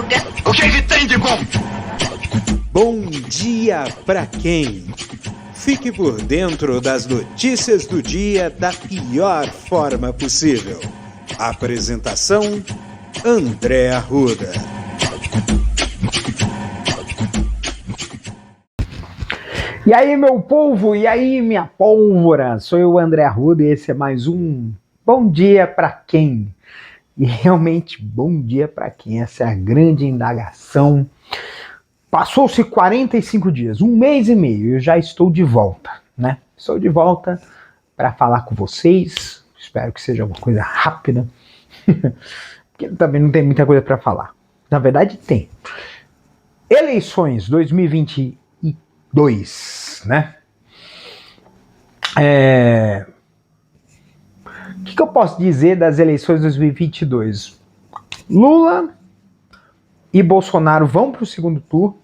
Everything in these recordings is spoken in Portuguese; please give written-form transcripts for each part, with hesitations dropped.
Madruga. O que tem de bom? Bom dia pra quem? Fique por dentro das notícias do dia da pior forma possível. Apresentação: André Arruda. E aí, meu povo, e aí, minha pólvora? Sou eu, André Arruda, e esse é mais um Bom Dia Pra Quem? E realmente, bom dia pra quem? Essa é a grande indagação. Passou-se 45 dias, um mês e meio, eu já estou de volta, né? Estou de volta para falar com vocês, espero que seja uma coisa rápida, porque também não tem muita coisa para falar. Na verdade, tem. Eleições 2022, né? O que eu posso dizer das eleições 2022? Lula e Bolsonaro vão para o segundo turno,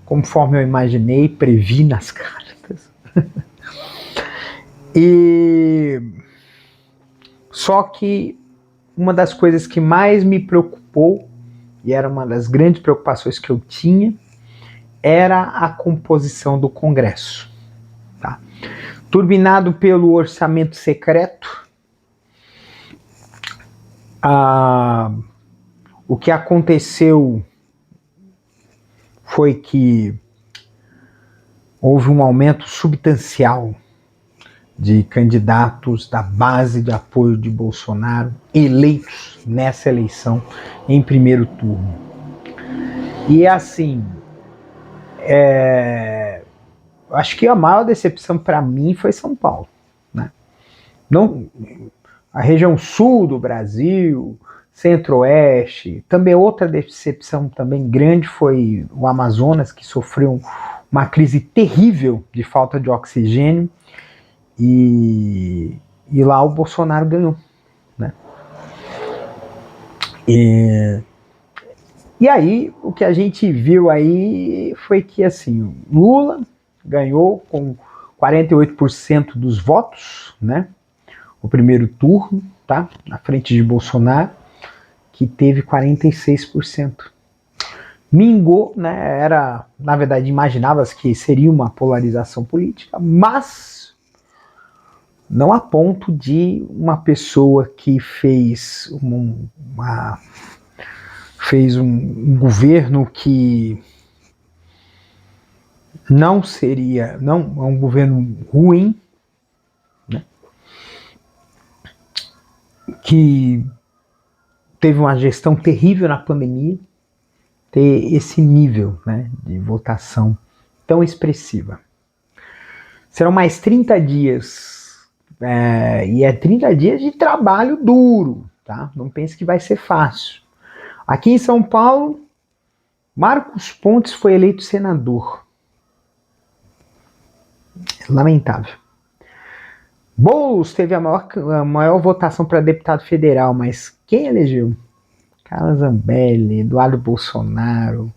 conforme eu imaginei, previ nas cartas. E só que uma das coisas que mais me preocupou, e era uma das grandes preocupações que eu tinha, era a composição do Congresso. Tá? Turbinado pelo orçamento secreto, o que aconteceu foi que houve um aumento substancial de candidatos da base de apoio de Bolsonaro eleitos nessa eleição em primeiro turno. E assim, acho que a maior decepção para mim foi São Paulo, né? Não, a região sul do Brasil, centro-oeste, também outra decepção também grande foi o Amazonas, que sofreu uma crise terrível de falta de oxigênio, e lá o Bolsonaro ganhou, né? E aí o que a gente viu aí foi que assim, Lula ganhou com 48% dos votos, né? O primeiro turno, tá? Na frente de Bolsonaro, que teve 46%. Mingou, né? Era, na verdade, imaginava-se que seria uma polarização política, mas não a ponto de uma pessoa que fez um governo que não seria, não é um governo ruim, né? Que teve uma gestão terrível na pandemia, ter esse nível, né, de votação tão expressiva. Serão mais 30 dias, e é 30 dias de trabalho duro, tá? Não pense que vai ser fácil. Aqui em São Paulo, Marcos Pontes foi eleito senador. Lamentável. Boulos teve a maior votação para deputado federal, mas quem elegeu? Carla Zambelli, Eduardo Bolsonaro,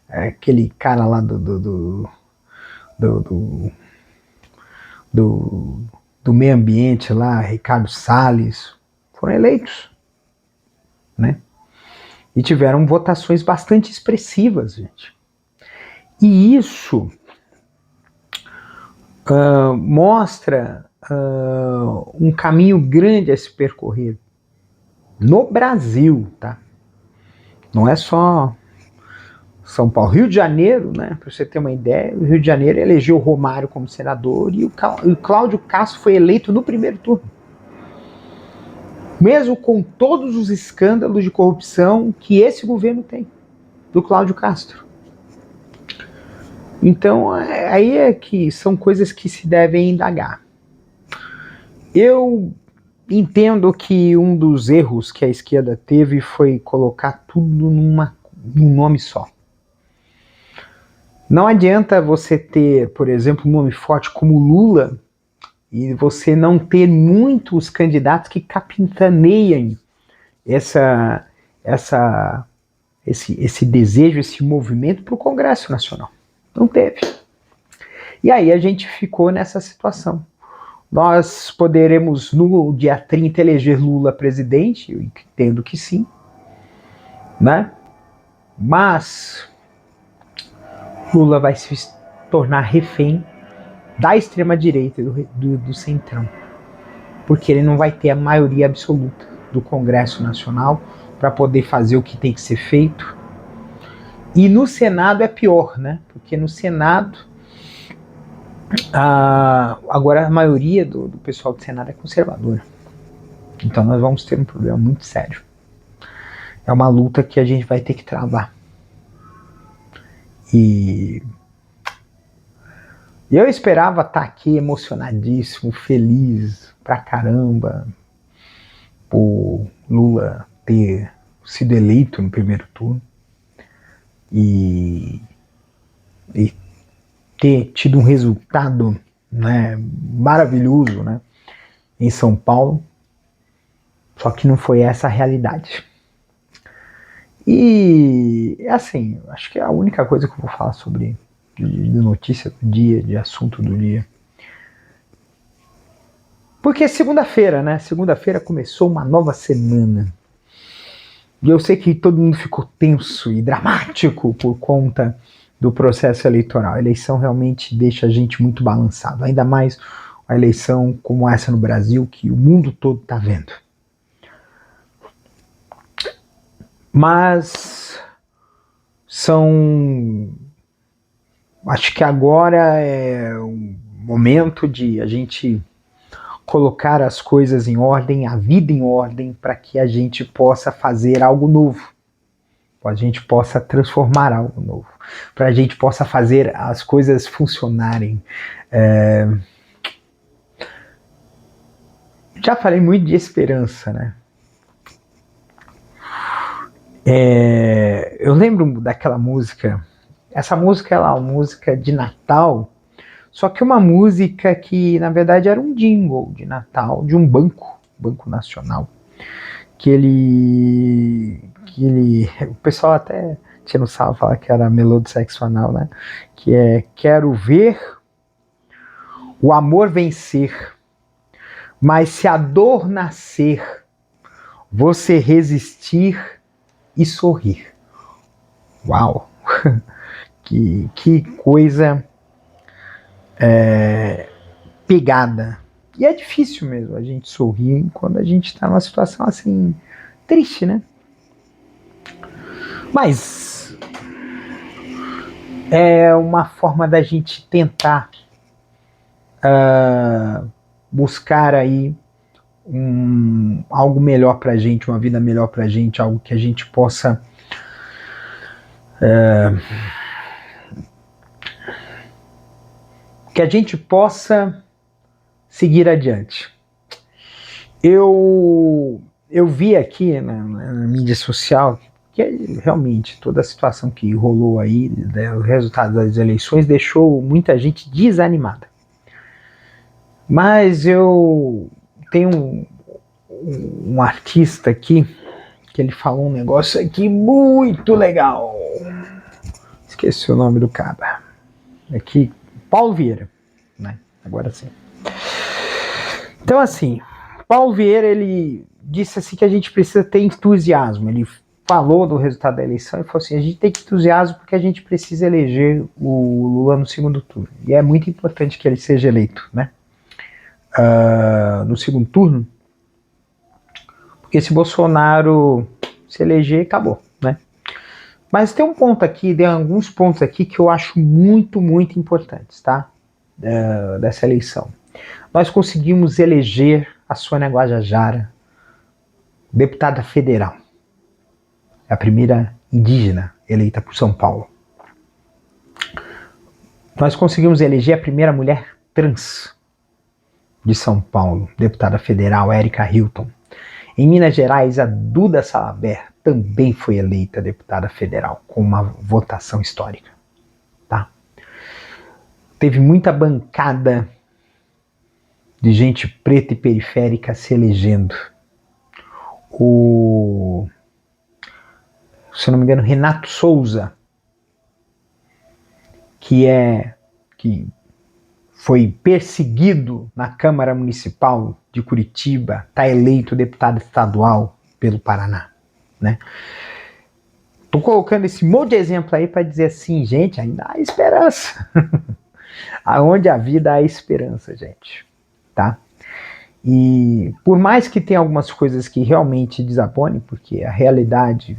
aquele cara lá do meio ambiente lá, Ricardo Salles, foram eleitos, né? E tiveram votações bastante expressivas, gente. E isso mostra um caminho grande a se percorrer no Brasil, tá? Não é só São Paulo. Rio de Janeiro, né? Para você ter uma ideia, o Rio de Janeiro elegeu o Romário como senador e o Cláudio Castro foi eleito no primeiro turno. Mesmo com todos os escândalos de corrupção que esse governo tem, do Cláudio Castro. Então, aí é que são coisas que se devem indagar. Eu entendo que um dos erros que a esquerda teve foi colocar tudo num nome só. Não adianta você ter, por exemplo, um nome forte como Lula e você não ter muitos candidatos que capitaneiem esse desejo, esse movimento para o Congresso Nacional. Não teve. E aí a gente ficou nessa situação. Nós poderemos, no dia 30, eleger Lula presidente, eu entendo que sim, né? Mas Lula vai se tornar refém da extrema-direita e do centrão, porque ele não vai ter a maioria absoluta do Congresso Nacional para poder fazer o que tem que ser feito. E no Senado é pior, né? Porque no Senado, agora a maioria do pessoal do Senado é conservadora. Então nós vamos ter um problema muito sério. É uma luta que a gente vai ter que travar. E eu esperava estar aqui emocionadíssimo, feliz pra caramba, por Lula ter sido eleito no primeiro turno e ter tido um resultado, né, maravilhoso, né, em São Paulo. Só que não foi essa a realidade. E assim, acho que é a única coisa que eu vou falar sobre de notícia do dia, de assunto do dia. Porque é segunda-feira, né? Segunda-feira começou uma nova semana. E eu sei que todo mundo ficou tenso e dramático por conta do processo eleitoral. A eleição realmente deixa a gente muito balançado. Ainda mais uma eleição como essa no Brasil, que o mundo todo está vendo. Mas acho que agora é um momento de a gente colocar as coisas em ordem, a vida em ordem, para que a gente possa fazer algo novo, para a gente possa transformar algo novo, para a gente possa fazer as coisas funcionarem. Já falei muito de esperança, né? Eu lembro daquela música. Essa música é uma música de Natal, só que uma música que na verdade era um jingle de Natal de um banco nacional, que ele o pessoal até tinha no sal falar que era melô do sexo anal, né? Que é: quero ver o amor vencer, mas se a dor nascer, você resistir e sorrir. Uau! Que coisa pegada. E é difícil mesmo a gente sorrir quando a gente está numa situação assim, triste, né? Mas é uma forma da gente tentar buscar aí algo melhor pra gente, uma vida melhor pra gente, algo que a gente possa seguir adiante. Eu vi aqui na mídia social que realmente toda a situação que rolou aí, né, o resultado das eleições deixou muita gente desanimada. Mas eu tenho um artista aqui que ele falou um negócio aqui muito legal. Esqueci o nome do cara. Aqui, Paulo Vieira, né? Agora sim. Então assim, Paulo Vieira, ele disse assim que a gente precisa ter entusiasmo. Ele falou do resultado da eleição e falou assim: a gente tem que ter entusiasmo porque a gente precisa eleger o Lula no segundo turno. E é muito importante que ele seja eleito, né? No segundo turno, porque se Bolsonaro se eleger, acabou, né? Mas tem um ponto aqui, tem alguns pontos aqui que eu acho muito, muito importantes, tá? Dessa eleição. Nós conseguimos eleger a Sônia Guajajara deputada federal. É a primeira indígena eleita por São Paulo. Nós conseguimos eleger a primeira mulher trans de São Paulo, deputada federal, Érica Hilton. Em Minas Gerais, a Duda Salabert também foi eleita deputada federal, com uma votação histórica. Tá? Teve muita bancada de gente preta e periférica se elegendo. Se eu não me engano, Renato Souza, que foi perseguido na Câmara Municipal de Curitiba, está eleito deputado estadual pelo Paraná, né? tô colocando esse monte de exemplo aí para dizer assim, gente, ainda há esperança. Aonde a vida há esperança, gente, tá? E por mais que tenha algumas coisas que realmente desapontem, porque a realidade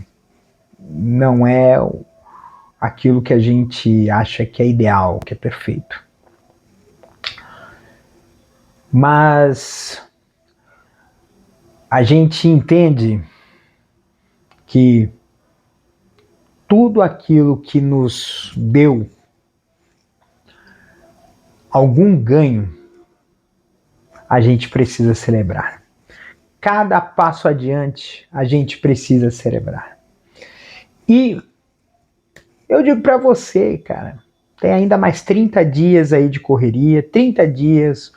não é aquilo que a gente acha que é ideal, que é perfeito. Mas a gente entende que tudo aquilo que nos deu algum ganho, a gente precisa celebrar. Cada passo adiante, a gente precisa celebrar. E eu digo para você, cara, tem ainda mais 30 dias aí de correria, 30 dias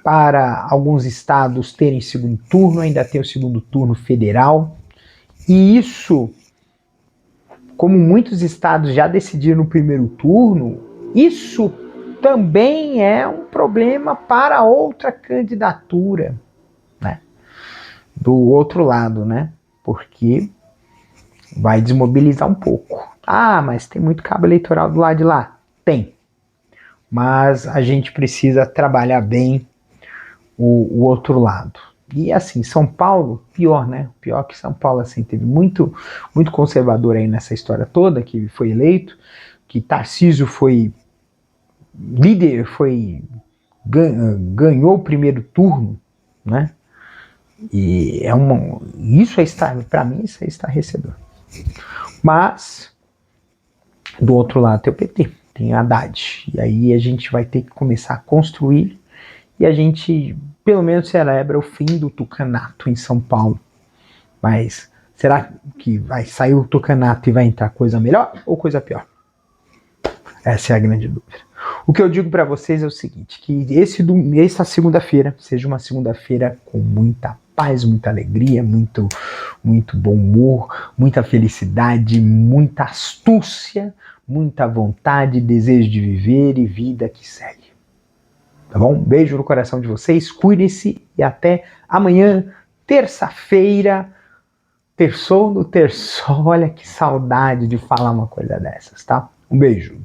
para alguns estados terem segundo turno, ainda tem o segundo turno federal. E isso, como muitos estados já decidiram no primeiro turno, isso também é um problema para outra candidatura, né? Do outro lado, né? Porque vai desmobilizar um pouco. Ah, mas tem muito cabo eleitoral do lado de lá? Tem. Mas a gente precisa trabalhar bem o outro lado. E assim, São Paulo, pior, né? Pior que São Paulo, assim, teve muito conservador aí nessa história toda, que foi eleito, que Tarcísio foi líder, ganhou o primeiro turno, né? E isso para mim, isso é estarrecedor. Mas, do outro lado tem o PT, tem a Haddad. E aí a gente vai ter que começar a construir e a gente, pelo menos, celebra o fim do tucanato em São Paulo. Mas será que vai sair o tucanato e vai entrar coisa melhor ou coisa pior? Essa é a grande dúvida. O que eu digo para vocês é o seguinte, que essa segunda-feira seja uma segunda-feira com muita paz, muita alegria, muito bom humor, muita felicidade, muita astúcia, muita vontade, desejo de viver e vida que segue. Tá bom? Um beijo no coração de vocês, cuidem-se e até amanhã, terça-feira, terçou no terçol. Olha que saudade de falar uma coisa dessas, tá? Um beijo.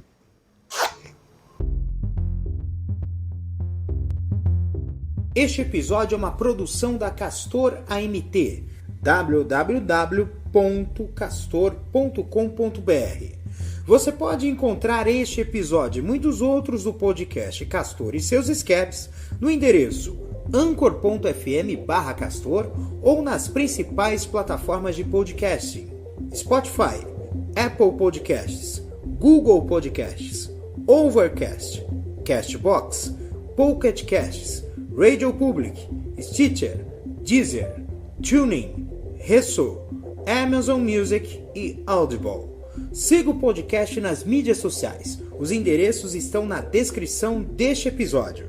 Este episódio é uma produção da Castor AMT, www.castor.com.br. Você pode encontrar este episódio e muitos outros do podcast Castor e seus escapes no endereço anchor.fm/castor ou nas principais plataformas de podcasting: Spotify, Apple Podcasts, Google Podcasts, Overcast, Castbox, Pocket Casts, Radio Public, Stitcher, Deezer, TuneIn, Resso, Amazon Music e Audible. Siga o podcast nas mídias sociais. Os endereços estão na descrição deste episódio.